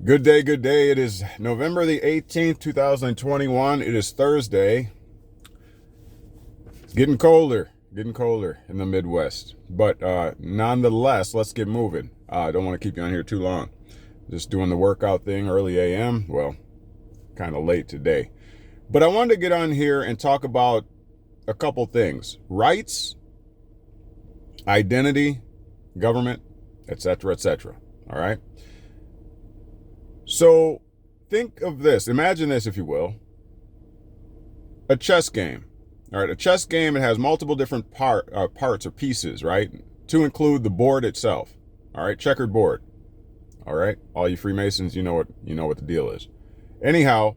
Good day, good day. It is November the 18th, 2021. It is Thursday. It's getting colder in the Midwest. But nonetheless, let's get moving. I don't want to keep you on here too long. Just doing the workout thing, early AM. Well, kind of late today. But I wanted to get on here and talk about a couple things. Rights, identity, government, etc., etc. All right? So think of this. Imagine this, if you will. A chess game. All right, a chess game, it has multiple different parts or pieces, right? To include the board itself. All right, checkered board. All right, all you Freemasons, you know what the deal is. Anyhow,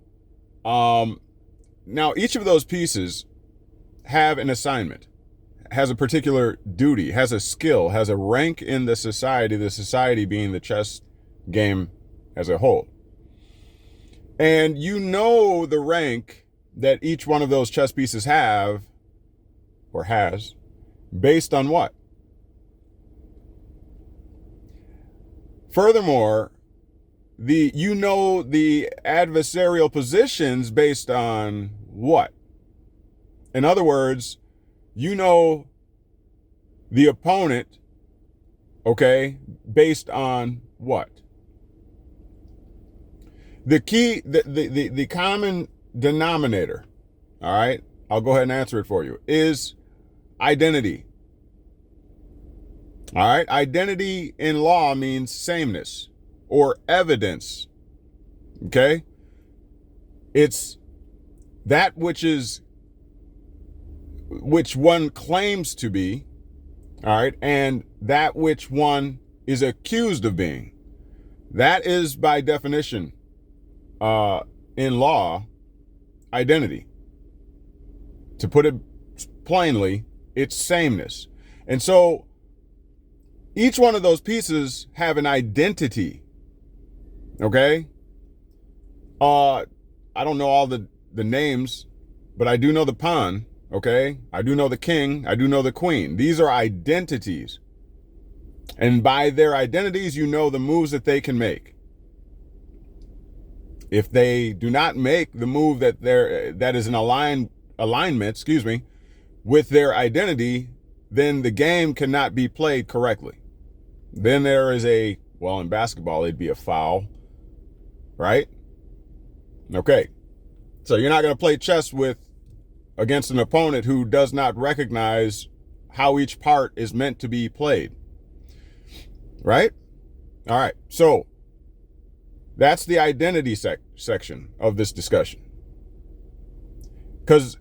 now each of those pieces have an assignment, has a particular duty, has a skill, has a rank in the society being the chess game as a whole. And you know the rank that each one of those chess pieces have or has based on what? Furthermore, you know the adversarial positions based on what? In other words, you know the opponent, okay, based on what? The key, the common denominator, all right, I'll go ahead and answer it for you, is identity. All right, identity in law means sameness or evidence, okay? It's that which one claims to be, all right, and that which one is accused of being. That is, by definition, in law, identity. To put it plainly, it's sameness. And so each one of those pieces have an identity. Okay? I don't know all the names, but I do know the pawn. Okay? I do know the king. I do know the queen. These are identities. And by their identities, you know the moves that they can make. If they do not make the move that is an alignment, with their identity, then the game cannot be played correctly. Then there is in basketball, it'd be a foul, right? Okay. So you're not going to play chess against an opponent who does not recognize how each part is meant to be played. Right? All right. So that's the identity section of this discussion. Because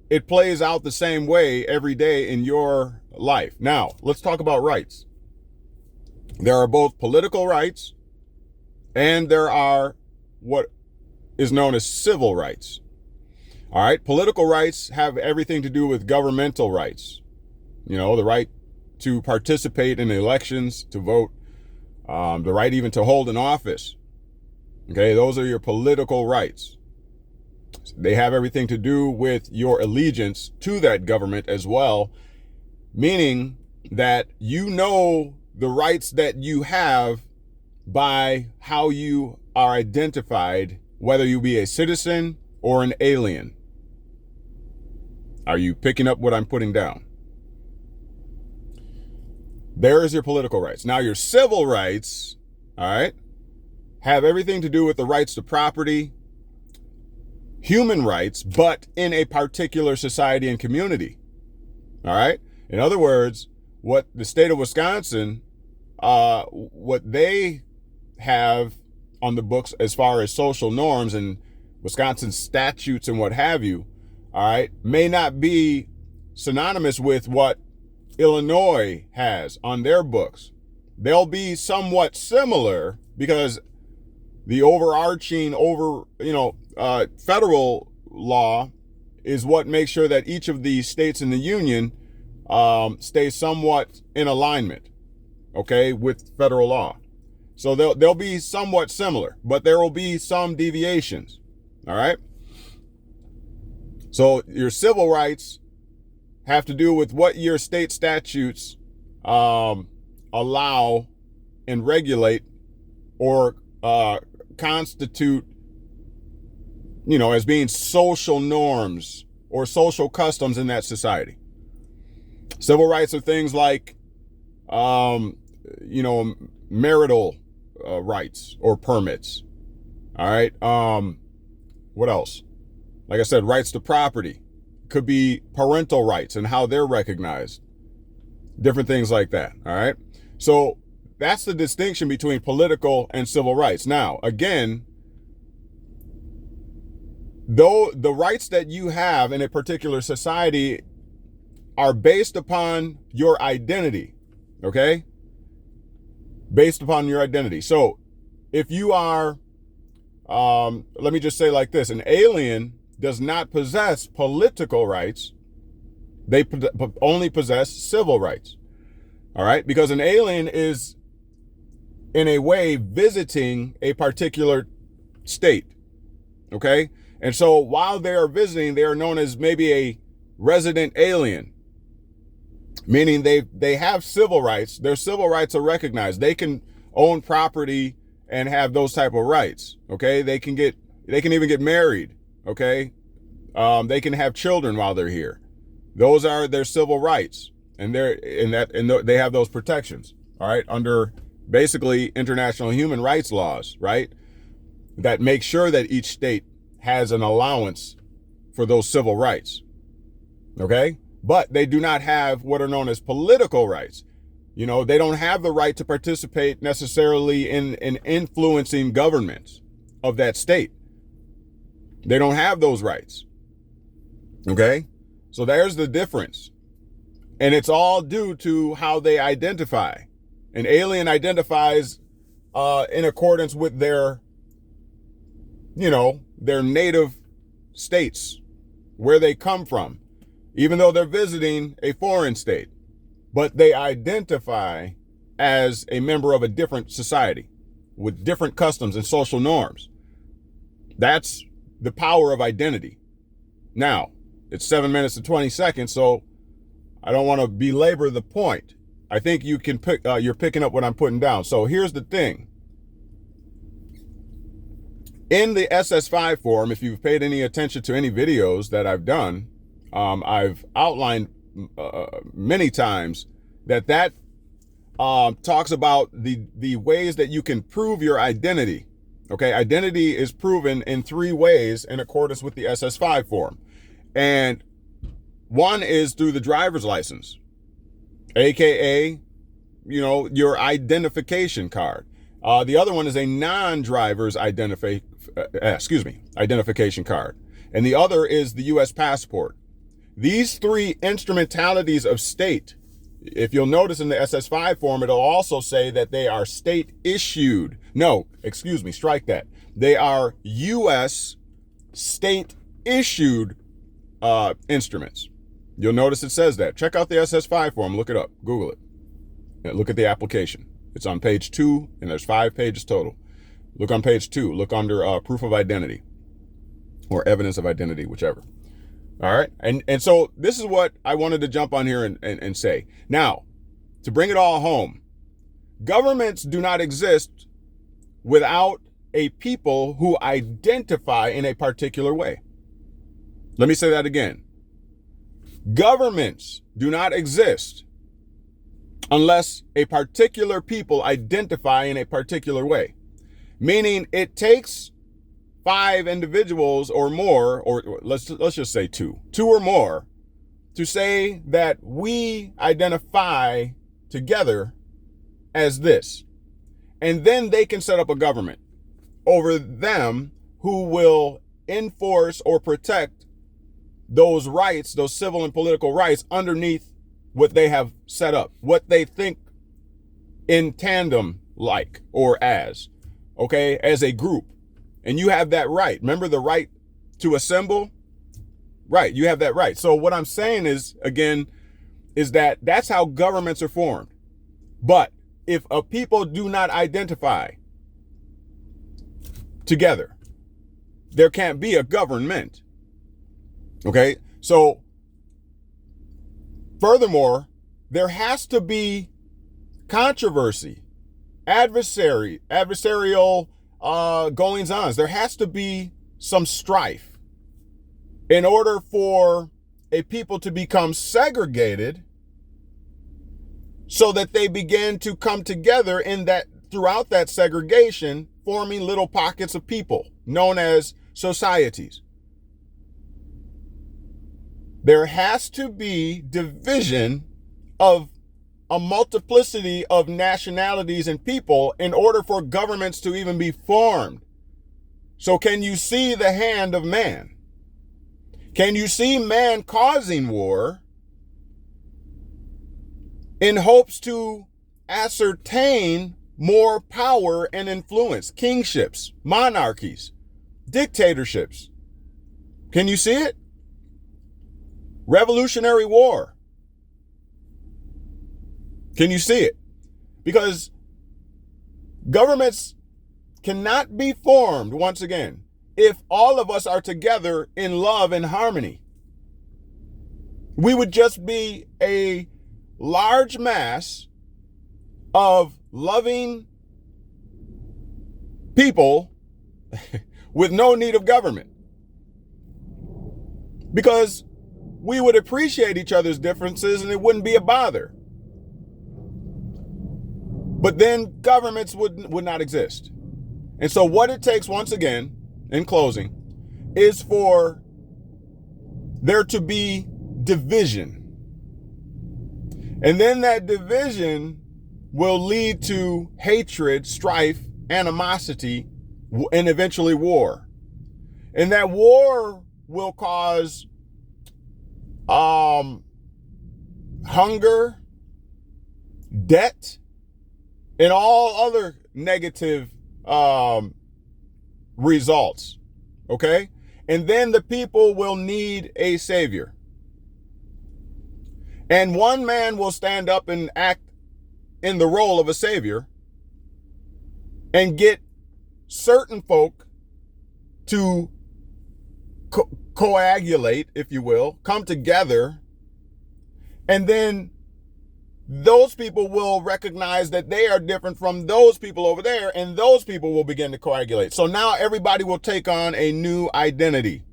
it plays out the same way every day in your life. Now, let's talk about rights. There are both political rights and there are what is known as civil rights. All right, political rights have everything to do with governmental rights. You know, the right to participate in elections, to vote, the right even to hold an office. Okay, those are your political rights. They have everything to do with your allegiance to that government as well, meaning that you know the rights that you have by how you are identified, whether you be a citizen or an alien. Are you picking up what I'm putting down? There is your political rights. Now your civil rights, all right, have everything to do with the rights to property, human rights, but in a particular society and community. All right. In other words, what the state of Wisconsin, what they have on the books as far as social norms and Wisconsin statutes and what have you, all right, may not be synonymous with what Illinois has on their books. They'll be somewhat similar because the overarching federal law is what makes sure that each of the states in the union stays somewhat in alignment, okay, with federal law. So they'll be somewhat similar, but there will be some deviations, all right? So your civil rights have to do with what your state statutes allow and regulate or constitute, as being social norms or social customs in that society. Civil rights are things like, marital rights or permits. All right. What else? Like I said, rights to property. Could be parental rights and how they're recognized. Different things like that. All right. So that's the distinction between political and civil rights. Now, again, though the rights that you have in a particular society are based upon your identity, okay? Based upon your identity. So if you are, let me just say like this, an alien does not possess political rights. They only possess civil rights, all right? Because an alien is, in a way, visiting a particular state, okay? And so while they are visiting, they are known as maybe a resident alien, meaning they have civil rights. Their civil rights are recognized. They can own property and have those type of rights. Okay. They can even get married. Okay. They can have children while they're here. Those are their civil rights. And they have those protections. All right. Under basically international human rights laws, right? That make sure that each state has an allowance for those civil rights. Okay? But they do not have what are known as political rights. They don't have the right to participate necessarily in influencing governments of that state. They don't have those rights. Okay? So there's the difference. And it's all due to how they identify. An alien identifies in accordance with their native states, where they come from, even though they're visiting a foreign state, but they identify as a member of a different society with different customs and social norms. That's the power of identity. Now, it's 7 minutes and 20 seconds, so I don't want to belabor the point. I think you can you're picking up what I'm putting down. So here's the thing. In the SS5 form, if you've paid any attention to any videos that I've done, I've outlined many times that talks about the ways that you can prove your identity. Okay, identity is proven in 3 ways in accordance with the SS5 form. And one is through the driver's license, AKA, your identification card. The other one is a non-driver's identification card. And the other is the U.S. passport. These 3 instrumentalities of state, if you'll notice in the SS5 form, it'll also say that they are state issued. No, excuse me, strike that. They are U.S. state issued instruments. You'll notice it says that. Check out the SS5 form, look it up, Google it. And look at the application. It's on page 2, and there's 5 pages total. Look on page 2, look under proof of identity or evidence of identity, whichever. All right. And so this is what I wanted to jump on here and say. Now, to bring it all home, governments do not exist without a people who identify in a particular way. Let me say that again. Governments do not exist unless a particular people identify in a particular way. Meaning it takes 5 individuals or more, or let's just say 2 or more, to say that we identify together as this. And then they can set up a government over them who will enforce or protect those rights, those civil and political rights underneath what they have set up, what they think in tandem like or as, okay, as a group. And you have that right. Remember the right to assemble? Right, you have that right. So what I'm saying is, again, is that that's how governments are formed. But if a people do not identify together, there can't be a government. Okay, so furthermore, there has to be controversy, adversarial goings-ons. There has to be some strife in order for a people to become segregated, so that they begin to come together in that, throughout that segregation, forming little pockets of people known as societies. There has to be division of a multiplicity of nationalities and people in order for governments to even be formed. So can you see the hand of man? Can you see man causing war in hopes to ascertain more power and influence? Kingships, monarchies, dictatorships. Can you see it? Revolutionary war. Can you see it? Because governments cannot be formed, once again, if all of us are together in love and harmony. We would just be a large mass of loving people with no need of government, because we would appreciate each other's differences and it wouldn't be a bother. But then governments would not exist. And so what it takes, once again, in closing, is for there to be division. And then that division will lead to hatred, strife, animosity, and eventually war. And that war will cause hunger, debt, and all other negative results. Okay? And then the people will need a savior. And one man will stand up and act in the role of a savior and get certain folk to coagulate, if you will, come together. And then those people will recognize that they are different from those people over there, and those people will begin to coagulate. So now everybody will take on a new identity.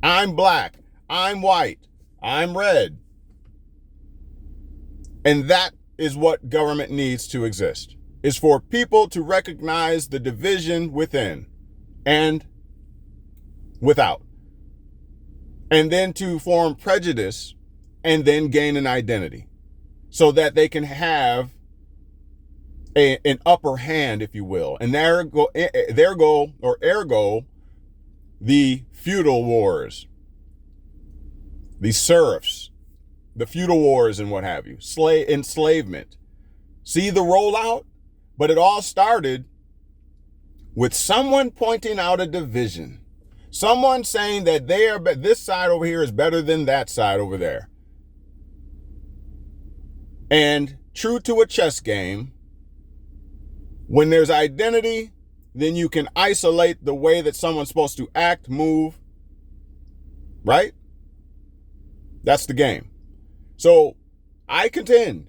I'm black, I'm white, I'm red. And that is what government needs to exist, is for people to recognize the division within and without, and then to form prejudice and then gain an identity so that they can have an upper hand, if you will. And ergo, the feudal wars, the serfs, the feudal wars and what have you, enslavement. See the rollout? But it all started with someone pointing out a division. Someone saying that this side over here is better than that side over there. And true to a chess game, when there's identity, then you can isolate the way that someone's supposed to act, move, right? That's the game. So I contend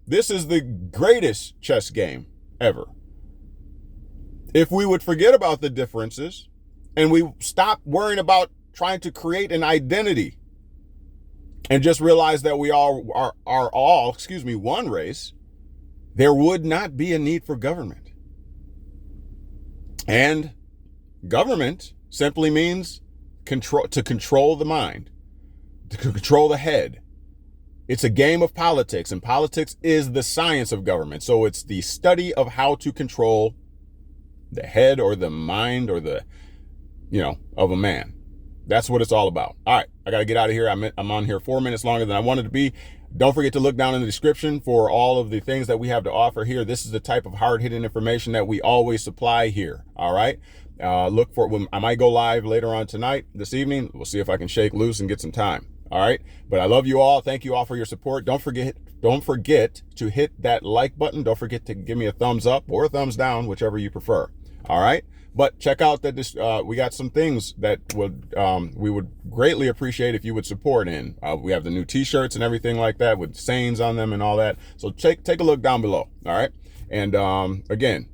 this is the greatest chess game ever. If we would forget about the differences and we stop worrying about trying to create an identity and just realize that we all are all one race, there would not be a need for government. And government simply means to control the mind, to control the head. It's a game of politics, and politics is the science of government. So it's the study of how to control the head or the mind or of a man. That's what it's all about. All right, I got to get out of here. I'm on here 4 minutes longer than I wanted to be. Don't forget to look down in the description for all of the things that we have to offer here. This is the type of hard-hitting information that we always supply here. All right. Look for when I might go live later on tonight, this evening. We'll see if I can shake loose and get some time. All right. But I love you all. Thank you all for your support. Don't forget to hit that like button. Don't forget to give me a thumbs up or a thumbs down, whichever you prefer. All right. But check out that we got some things that we would greatly appreciate if you would support in. We have the new t-shirts and everything like that with sayings on them and all that. So take a look down below. All right. And again,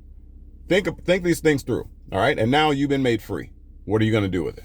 Think these things through. All right. And now you've been made free. What are you going to do with it?